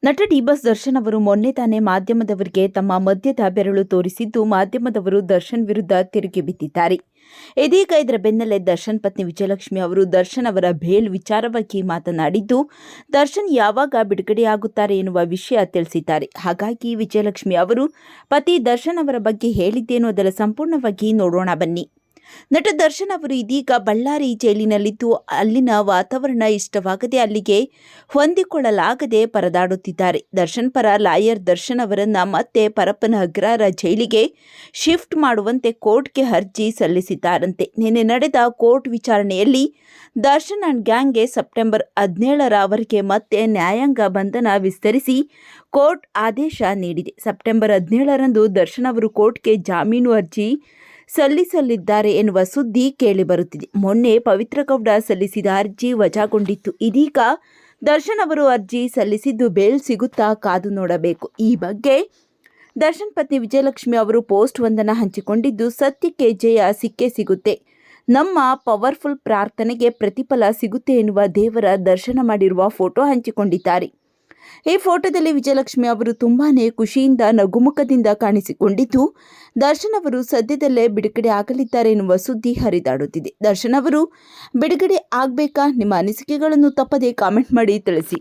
ನಟ ಡಿ-ಬಾಸ್ ದರ್ಶನ್ ಅವರು ಮೊನ್ನೆ ತಾನೇ ಮಾಧ್ಯಮದವರಿಗೆ ತಮ್ಮ ಮದ್ಯದ ಬೆರಳು ತೋರಿಸಿದ್ದು, ಮಾಧ್ಯಮದವರು ದರ್ಶನ್ ವಿರುದ್ಧ ತಿರುಗಿ ಬಿದ್ದಿದ್ದಾರೆ. ಇದೀಗ ಇದರ ಬೆನ್ನಲ್ಲೇ ದರ್ಶನ್ ಪತ್ನಿ ವಿಜಯಲಕ್ಷ್ಮಿ ಅವರು ದರ್ಶನ್ ಅವರ ಬೇಲ್ ವಿಚಾರವಾಗಿ ಮಾತನಾಡಿದ್ದು, ದರ್ಶನ್ ಯಾವಾಗ ಬಿಡುಗಡೆಯಾಗುತ್ತಾರೆ ಎನ್ನುವ ವಿಷಯ ತಿಳಿಸಿದ್ದಾರೆ. ಹಾಗಾಗಿ ವಿಜಯಲಕ್ಷ್ಮಿ ಅವರು ಪತಿ ದರ್ಶನ್ ಅವರ ಬಗ್ಗೆ ಹೇಳಿದ್ದೇನು, ಅದರ ಸಂಪೂರ್ಣವಾಗಿ ನೋಡೋಣ ಬನ್ನಿ. ನಟ ದರ್ಶನ್ ಅವರು ಇದೀಗ ಬಳ್ಳಾರಿ ಜೈಲಿನಲ್ಲಿದ್ದು, ಅಲ್ಲಿನ ವಾತಾವರಣ ಇಷ್ಟವಾಗದೆ ಅಲ್ಲಿಗೆ ಹೊಂದಿಕೊಳ್ಳಲಾಗದೆ ಪರದಾಡುತ್ತಿದ್ದಾರೆ. ದರ್ಶನ್ ಪರ ಲಾಯರ್ ದರ್ಶನ್ ಅವರನ್ನ ಮತ್ತೆ ಪರಪ್ಪನ ಅಗ್ರಹಾರ ಜೈಲಿಗೆ ಶಿಫ್ಟ್ ಮಾಡುವಂತೆ ಕೋರ್ಟ್ಗೆ ಅರ್ಜಿ ಸಲ್ಲಿಸಿದ್ದಾರಂತೆ. ನಿನ್ನೆ ನಡೆದ ಕೋರ್ಟ್ ವಿಚಾರಣೆಯಲ್ಲಿ ದರ್ಶನ್ ಅಂಡ್ ಗ್ಯಾಂಗ್ಗೆ ಸೆಪ್ಟೆಂಬರ್ 17ರವರೆಗೆ ಮತ್ತೆ ನ್ಯಾಯಾಂಗ ಬಂಧನ ವಿಸ್ತರಿಸಿ ಕೋರ್ಟ್ ಆದೇಶ ನೀಡಿದೆ. ಸೆಪ್ಟೆಂಬರ್ 17ರಂದು ದರ್ಶನ್ ಅವರು ಕೋರ್ಟ್ಗೆ ಜಾಮೀನು ಅರ್ಜಿ ಸಲ್ಲಿಸಲಿದ್ದಾರೆ ಎನ್ನುವ ಸುದ್ದಿ ಕೇಳಿಬರುತ್ತಿದೆ. ಮೊನ್ನೆ ಪವಿತ್ರ ಗೌಡ ಸಲ್ಲಿಸಿದ ಅರ್ಜಿ ವಜಾಗೊಂಡಿತ್ತು. ಇದೀಗ ದರ್ಶನ್ ಅವರು ಅರ್ಜಿ ಸಲ್ಲಿಸಿದ್ದು, ಬೇಲ್ ಸಿಗುತ್ತಾ ಕಾದು ನೋಡಬೇಕು. ಈ ಬಗ್ಗೆ ದರ್ಶನ್ ಪತ್ನಿ ವಿಜಯಲಕ್ಷ್ಮಿ ಅವರು ಪೋಸ್ಟ್ ಒಂದನ್ನು ಹಂಚಿಕೊಂಡಿದ್ದು, ಸತ್ಯಕ್ಕೆ ಜಯ ಸಿಕ್ಕೇ ಸಿಗುತ್ತೆ, ನಮ್ಮ ಪವರ್ಫುಲ್ ಪ್ರಾರ್ಥನೆಗೆ ಪ್ರತಿಫಲ ಸಿಗುತ್ತೆ ಎನ್ನುವ ದೇವರ ದರ್ಶನ ಮಾಡಿರುವ ಫೋಟೋ ಹಂಚಿಕೊಂಡಿದ್ದಾರೆ. ಈ ಫೋಟೋದಲ್ಲಿ ವಿಜಯಲಕ್ಷ್ಮಿ ಅವರು ತುಂಬಾನೇ ಖುಷಿಯಿಂದ ನಗುಮುಖದಿಂದ ಕಾಣಿಸಿಕೊಂಡಿದ್ದು, ದರ್ಶನ್ ಅವರು ಸದ್ಯದಲ್ಲೇ ಬಿಡುಗಡೆ ಆಗಲಿದ್ದಾರೆ ಎನ್ನುವ ಸುದ್ದಿ ಹರಿದಾಡುತ್ತಿದೆ. ದರ್ಶನ್ ಅವರು ಬಿಡುಗಡೆ ಆಗಬೇಕಾ? ನಿಮ್ಮ ಅನಿಸಿಕೆಗಳನ್ನು ತಪ್ಪದೇ ಕಾಮೆಂಟ್ ಮಾಡಿ ತಿಳಿಸಿ.